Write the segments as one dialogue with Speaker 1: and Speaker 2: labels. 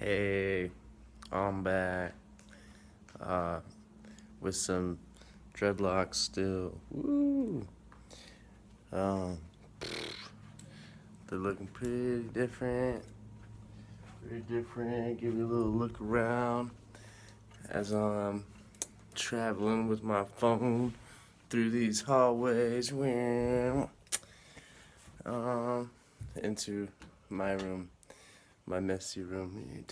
Speaker 1: Hey, I'm back with some dreadlocks still. Woo! Um, they're looking pretty different. Very different. Give you a little look around as I'm traveling with my phone through these hallways. Into my room, my messy room.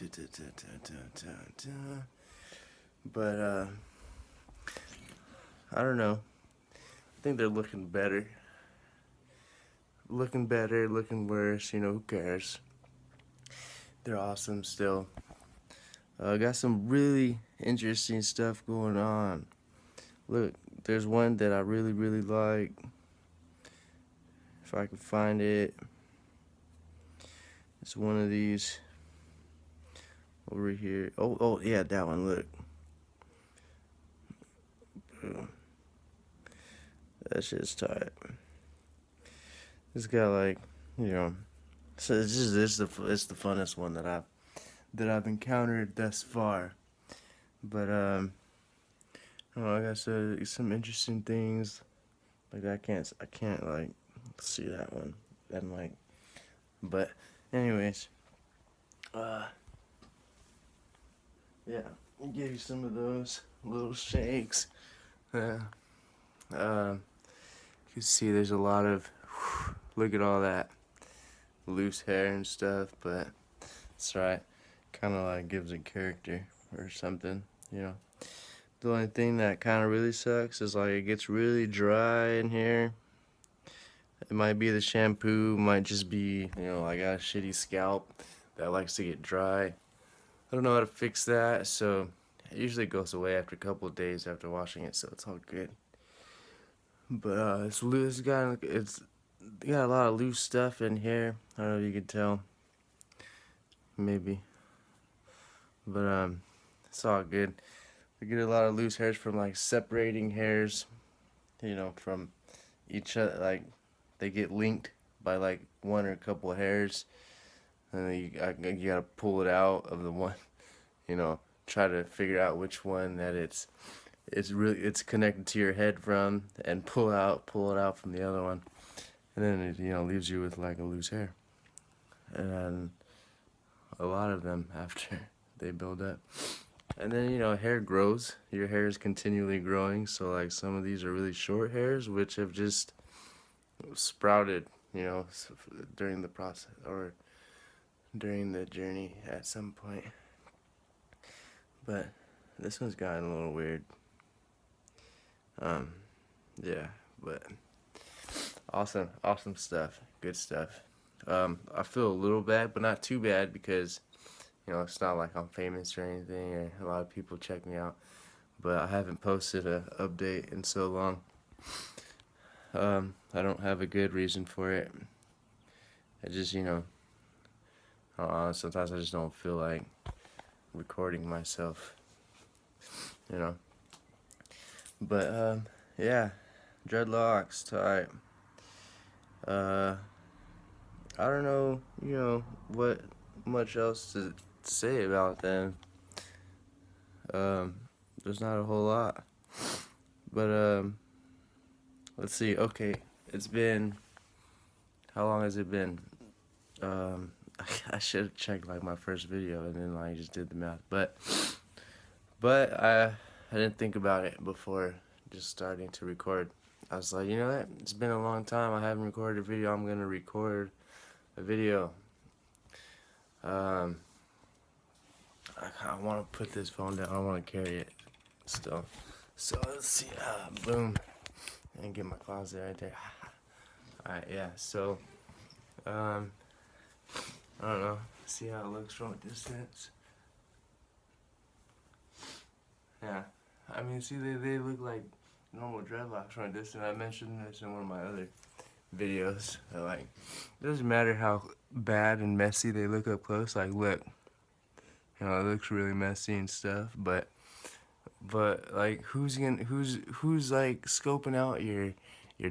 Speaker 1: But I don't know. I think they're looking better. Looking worse, who cares? They're awesome still. Got some really interesting stuff going on. Look, there's one that I really like. If I can find it. It's one of these over here. Oh yeah, that one, look. That shit's tight. It's got so it's the funnest one that I've encountered thus far. But like I said, some interesting things. Like I can't like see that one. And like, but anyways, yeah, I'll give you some of those little shakes. You can see there's a lot of, look at all that loose hair and stuff, but it's right. Kind of like gives it character or something, The only thing that kind of really sucks is like it gets really dry in here. It might be the shampoo, might just be, I got a shitty scalp that likes to get dry. I don't know how to fix that, so it usually goes away after a couple of days after washing it, so it's all good. But it's got a lot of loose stuff in here. I don't know if you can tell. Maybe. But it's all good. We get a lot of loose hairs from like separating hairs, from each other. Like they get linked by like one or a couple of hairs, and then you gotta pull it out of the one. Try to figure out which one that it's connected to your head from, and pull it out from the other one, and then it leaves you with like a loose hair, and a lot of them after they build up. And then hair grows. Your hair is continually growing, so like some of these are really short hairs which have just sprouted during the process or during the journey at some point. But this one's gotten a little weird. Yeah, but awesome stuff, good stuff. I feel a little bad, but not too bad, because it's not like I'm famous or anything, or a lot of people check me out, but I haven't posted an update in so long. I don't have a good reason for it. I just, sometimes I just don't feel like recording myself, But, yeah, dreadlocks, tight. I don't know, what much else to say about them. There's not a whole lot. But, let's see. Okay, it's been, how long has it been? I should have checked like my first video and then like just did the math. But I didn't think about it before just starting to record. I was like, you know what? It's been a long time. I haven't recorded a video. I'm gonna record a video. I want to put this phone down. I don't want to carry it still. So let's see. Boom. And get my closet right there. Alright, yeah. So, I don't know. See how it looks from a distance. Yeah. I mean, see, they look like normal dreadlocks from a distance. I mentioned this in one of my other videos. Like, it doesn't matter how bad and messy they look up close. Like, look. It looks really messy and stuff, but like, who's like scoping out your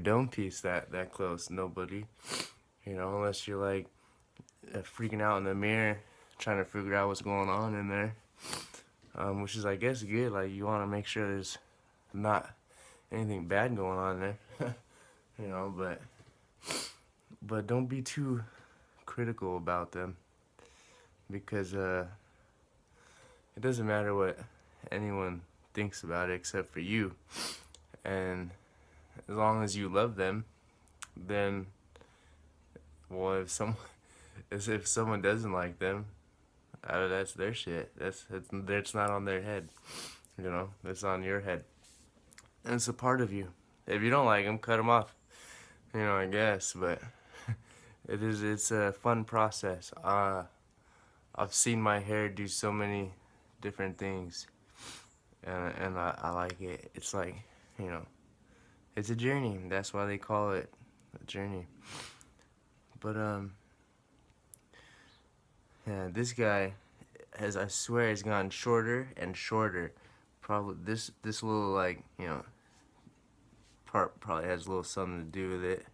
Speaker 1: dome piece that close? Nobody. Unless you're like freaking out in the mirror trying to figure out what's going on in there, which is, I guess, good. Like, you want to make sure there's not anything bad going on there, you know, but don't be too critical about them, because it doesn't matter what anyone thinks about it except for you. And as long as you love them, then, well, if someone doesn't like them, that's their shit. That's not on their head, you know. It's on your head, and it's a part of you. If you don't like them, cut them off, you know, I guess. But it's a fun process. I've seen my hair do so many different things, and I like it. It's like, you know, it's a journey. That's why they call it a journey. But yeah, this guy I swear, has gotten shorter and shorter. Probably this little, like, you know, part probably has a little something to do with it.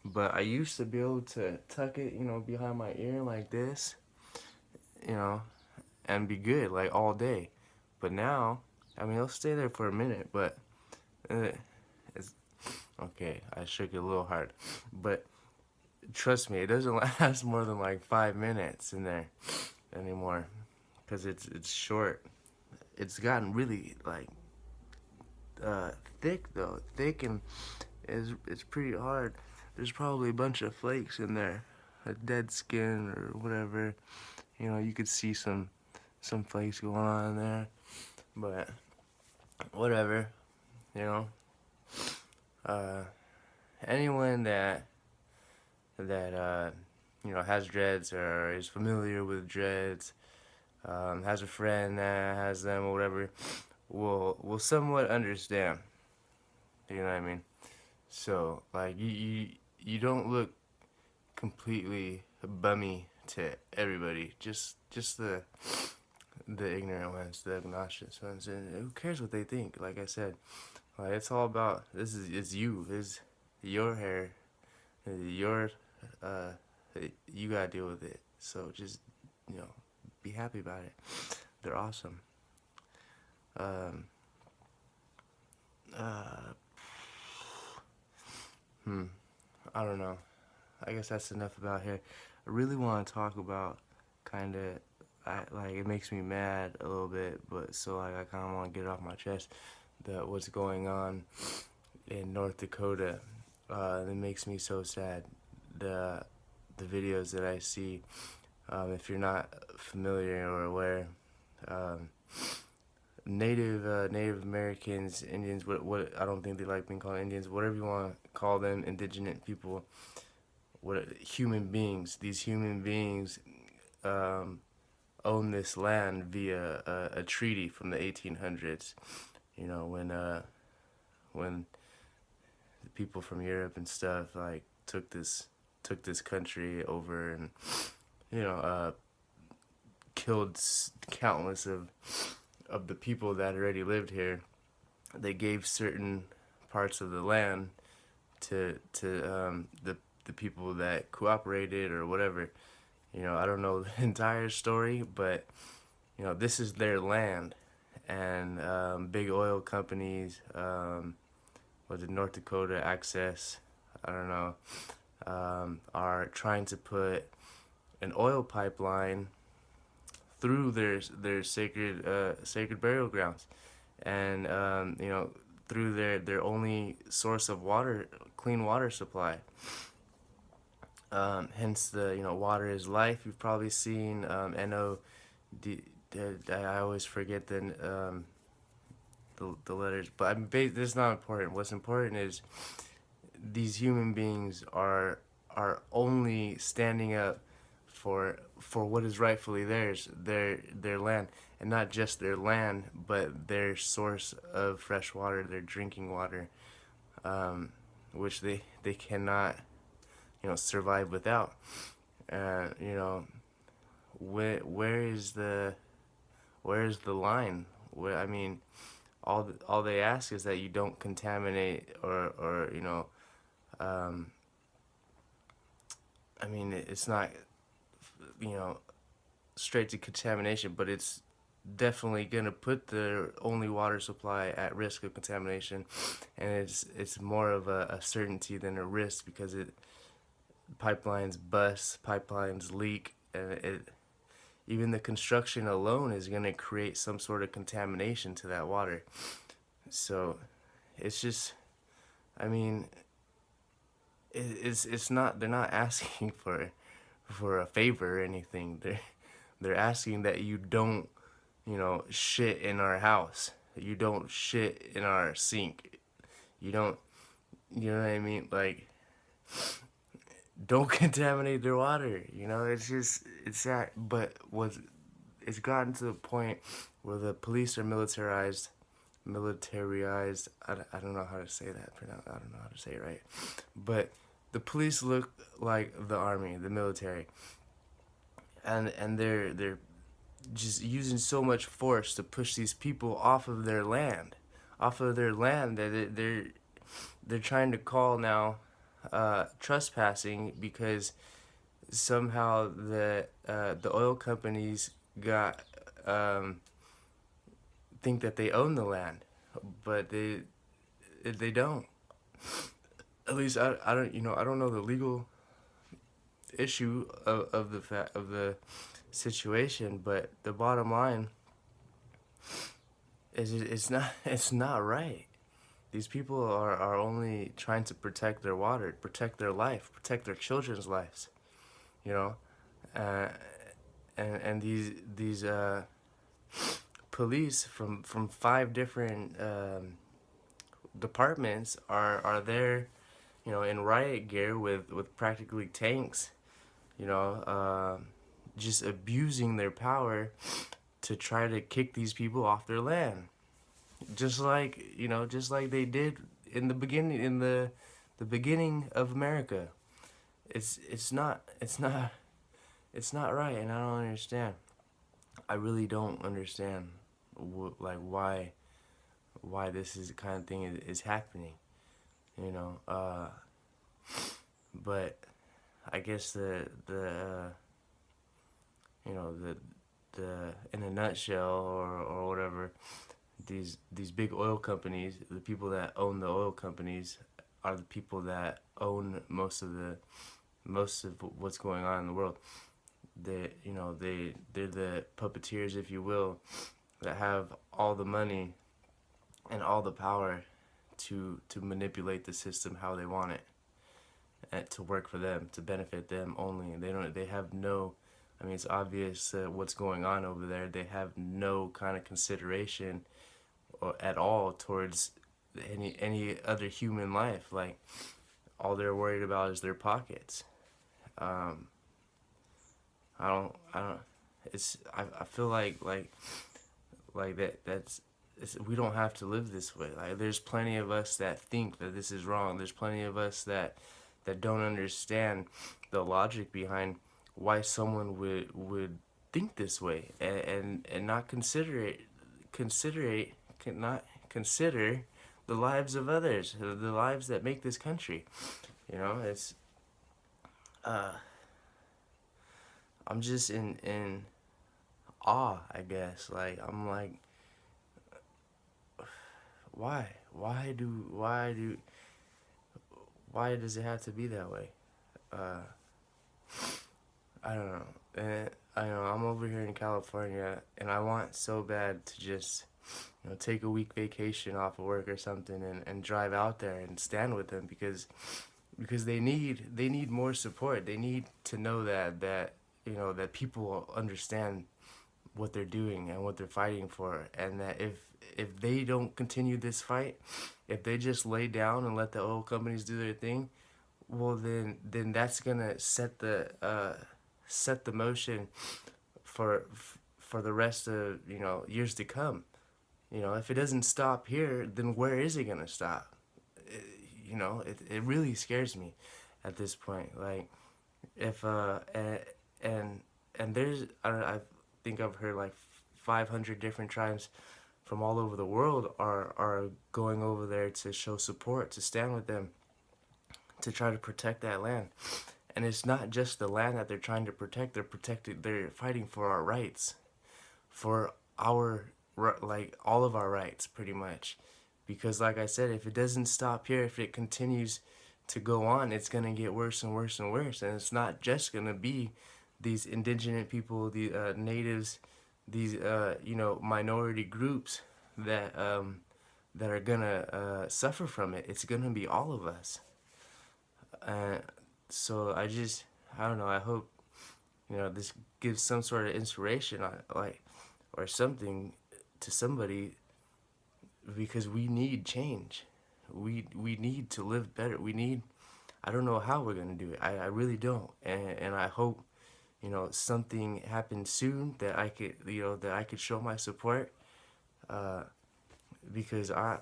Speaker 1: But I used to be able to tuck it, you know, behind my ear like this, you know, and be good, like, all day. But now, I mean, it'll stay there for a minute, but it's okay. I shook it a little hard, but trust me, it doesn't last more than like 5 minutes in there anymore, because it's short. It's gotten really, like, thick though, and it's pretty hard. There's probably a bunch of flakes in there, a dead skin or whatever. You know, you could see some flakes going on in there, but whatever. You know, anyone that you know, has dreads or is familiar with dreads, has a friend that has them or whatever, will somewhat understand. You know what I mean? So, like, you don't look completely bummy to everybody. Just the ignorant ones, the obnoxious ones, and who cares what they think? Like I said, like, it's all about it's you, it's your hair, your you gotta deal with it. So just, you know, be happy about it. They're awesome. I don't know. I guess that's enough about hair. I really want to talk about kind of, like, it makes me mad a little bit, but so, like, I kind of want to get it off my chest, what's going on in North Dakota. It makes me so sad. The videos that I see, if you're not familiar or aware, Native Americans, Indians, what I don't think they like being called Indians, whatever you want to call them, indigenous people, human beings. These human beings own this land via a treaty from the 1800s. You know, when the people from Europe and stuff, like, took this country over, and, you know, killed countless of the people that already lived here. They gave certain parts of the land to the people that cooperated or whatever. You know, I don't know the entire story, but, you know, this is their land, and big oil companies, was it North Dakota Access, I don't know, are trying to put an oil pipeline through their sacred burial grounds, and you know, through their only source of water, clean water supply. Hence the, you know, water is life. You've probably seen I always forget the letters, but this is not important. What's important is these human beings are only standing up for what is rightfully theirs, their land, and not just their land, but their source of fresh water, their drinking water, which they cannot, you know, survive without. You know, where is the line? I mean, all they ask is that you don't contaminate or you know, I mean, it's not you know, straight to contamination, but it's definitely gonna put the only water supply at risk of contamination, and it's more of a certainty than a risk, because pipelines bust, pipelines leak, and even the construction alone is gonna create some sort of contamination to that water. So it's just, I mean, it's not, they're not asking for a favor or anything. They're asking that you don't, shit in our house. You don't shit in our sink. You don't, you know what I mean? Like, don't contaminate their water. It's just, it's that. But it's gotten to the point where the police are militarized. I don't know how to say that. I don't know how to say it right. But the police look like the army, the military, and they're just using so much force to push these people off of their land, that they're trying to call now trespassing, because somehow the oil companies got think that they own the land, but they don't. At least I don't, I don't know the legal issue of the situation, but the bottom line is it's not right. These people are only trying to protect their water, protect their life, protect their children's lives, you know, uh, and these police from 5 different departments are there, in riot gear with practically tanks, you know, just abusing their power to try to kick these people off their land, just like they did in the beginning, the beginning of America. It's not right, and I don't understand. I really don't understand, like, why this is the kind of thing is happening, you know. But I guess the in a nutshell, or whatever, these big oil companies, the people that own the oil companies, are the people that own most of what's going on in the world. They're the puppeteers, if you will, that have all the money and all the power to manipulate the system how they want it, and to work for them, to benefit them only. And they have no, I mean, it's obvious what's going on over there. They have no kind of consideration or at all towards any other human life. Like, all they're worried about is their pockets. I don't. I feel like we don't have to live this way. Like, there's plenty of us that think that this is wrong. There's plenty of us that don't understand the logic behind why someone would think this way, and not not consider the lives of others, the lives that make this country. It's I'm just in awe, I guess. Like, I'm like, why does it have to be that way? I don't know. And I know I'm over here in California, and I want so bad to just, take a week vacation off of work or something, and drive out there and stand with them, because they need more support. They need to know that that people understand what they're doing and what they're fighting for, and that if they don't continue this fight, if they just lay down and let the oil companies do their thing, well, then that's gonna set the motion for the rest of years to come. If it doesn't stop here, then where is it gonna stop? It really scares me at this point. Like, if and there's, I think I've heard like 500 different tribes from all over the world are going over there to show support, to stand with them, to try to protect that land. And it's not just the land that they're trying to protect. They're fighting for our rights, for our, like, all of our rights, pretty much. Because like I said, if it doesn't stop here, if it continues to go on, it's gonna get worse and worse and worse. And it's not just gonna be these indigenous people, the natives, these minority groups that that are gonna suffer from it. It's gonna be all of us. So I don't know. I hope this gives some sort of inspiration, like, or something to somebody, because we need change. We need to live better. I don't know how we're gonna do it. I really don't. And I hope something happens soon that I could show my support, because I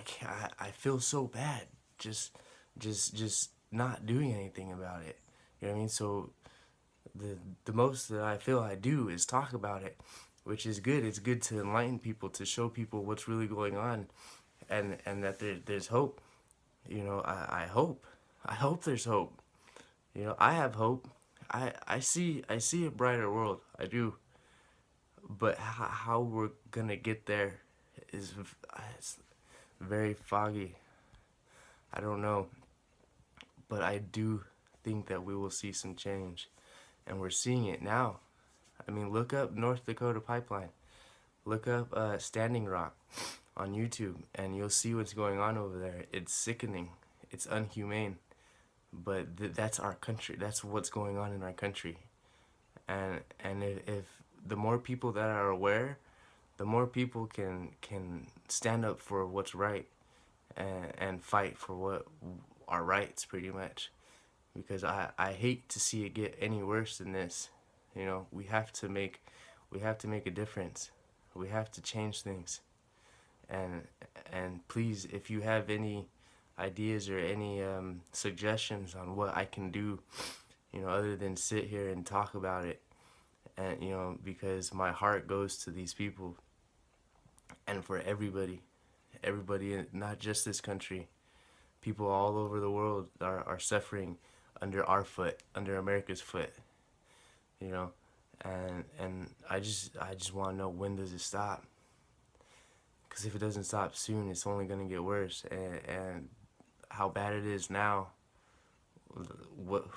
Speaker 1: can't, I feel so bad just not doing anything about it. You know what I mean? So the most that I feel I do is talk about it, which is good. It's good to enlighten people, to show people what's really going on, and that there's hope. I hope there's hope. I have hope. I see a brighter world. I do. But how we're gonna get there is it's very foggy. I don't know. But I do think that we will see some change. And we're seeing it now. I mean, look up North Dakota pipeline. Look up Standing Rock on YouTube, and you'll see what's going on over there. It's sickening. It's unhumane. But that's our country. That's what's going on in our country. And if the more people that are aware, the more people can stand up for what's right, and fight for what our rights, pretty much. Because I hate to see it get any worse than this. We have to make a difference. We have to change things. And please, if you have any ideas or any suggestions on what I can do, other than sit here and talk about it, and because my heart goes to these people, and for everybody, not just this country, people all over the world are suffering under our foot, under America's foot, and I just want to know, when does it stop? Because if it doesn't stop soon, it's only going to get worse. And how bad it is now, what's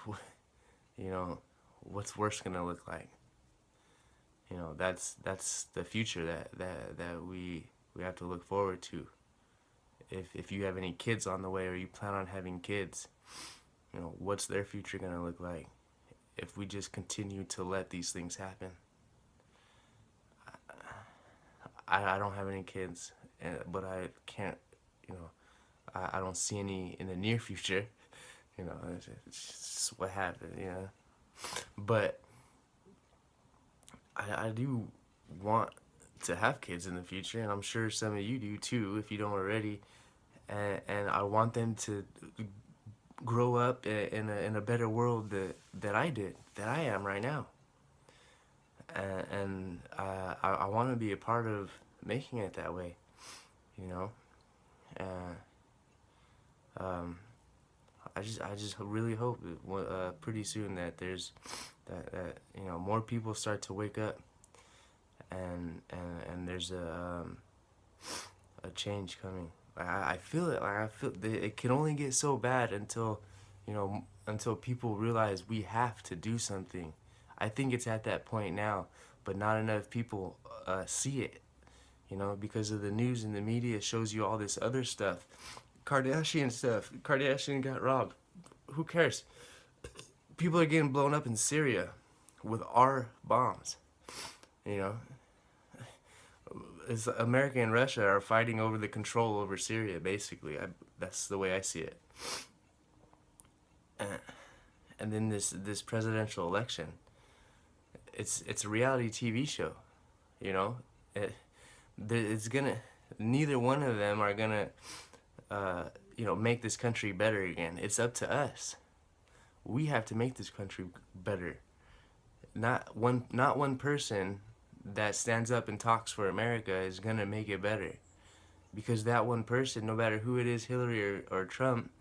Speaker 1: worse going to look like? That's the future that we have to look forward to. If you have any kids on the way, or you plan on having kids, what's their future going to look like if we just continue to let these things happen? I don't have any kids, but I can't, I don't see any in the near future. It's just what happened, But I do want to have kids in the future, and I'm sure some of you do too, if you don't already. And I want them to grow up in a better world that I am right now. And I want to be a part of making it that way, I just really hope that pretty soon that there's that more people start to wake up, and there's a change coming. I feel it. I feel it can only get so bad until people realize we have to do something. I think it's at that point now, but not enough people see it. Because of the news and the media shows you all this other stuff. Kardashian stuff. Kardashian got robbed. Who cares? People are getting blown up in Syria with our bombs. It's America and Russia are fighting over the control over Syria, basically. That's the way I see it. And then this presidential election. It's a reality TV show, it's gonna. Neither one of them are gonna, make this country better again. It's up to us. We have to make this country better. Not one person that stands up and talks for America is gonna make it better. because that one person, no matter who it is, Hillary or Trump,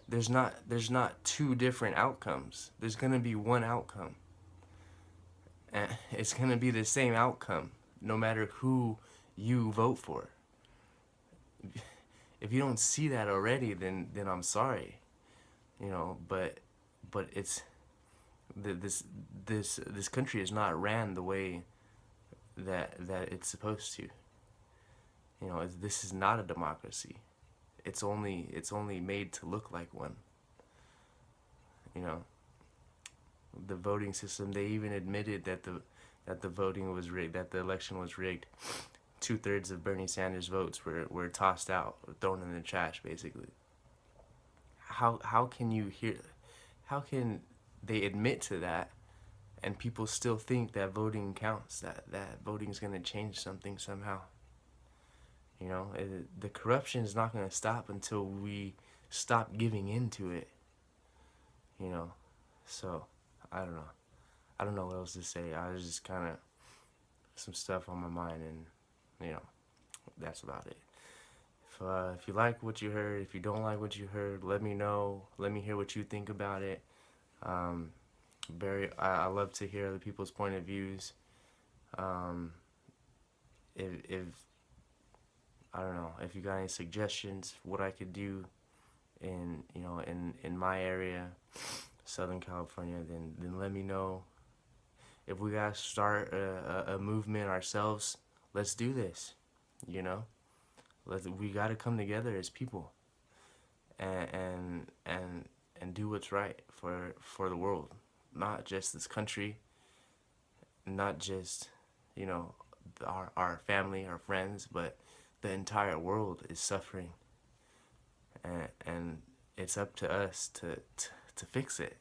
Speaker 1: there's not two different outcomes. There's gonna be one outcome, and it's gonna be the same outcome no matter who you vote for. If you don't see that already, then I'm sorry, you know. But it's this country is not ran the way that it's supposed to. You know, this is not a democracy. It's only made to look like one. You know, the voting system. They even admitted that the voting was rigged, that the election was rigged. 2/3 of Bernie Sanders' votes were tossed out, thrown in the trash, basically. How can you hear? How can they admit to that, and people still think that voting counts? That voting is gonna change something somehow. You know, the corruption is not going to stop until we stop giving in to it. You know, so I don't know. I don't know what else to say. I was just kind of some stuff on my mind, and you know, that's about it. If you like what you heard, if you don't like what you heard, let me know. Let me hear what you think about it. I love to hear other people's point of views. If I don't know, if you got any suggestions what I could do in, you know, in my area, Southern California, then let me know. If we gotta start a movement ourselves, let's do this. You know, we gotta come together as people, and do what's right for the world, not just this country, not just, you know, our family, our friends, but the entire world is suffering, and it's up to us to fix it.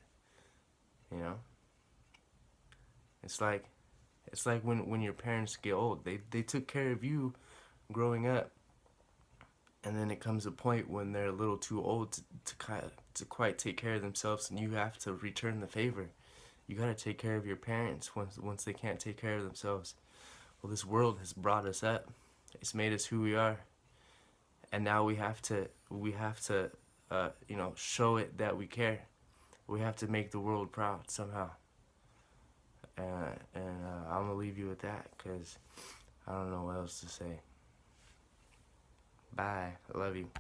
Speaker 1: You know, it's like when your parents get old, they took care of you growing up, and then it comes a point when they're a little too old to quite take care of themselves, and you have to return the favor. You gotta take care of your parents once they can't take care of themselves. Well, this world has brought us up. It's made us who we are, and now we have to you know, show it that we care. We have to make the world proud somehow. And I'm gonna leave you with that, because I don't know what else to say. Bye. I love you.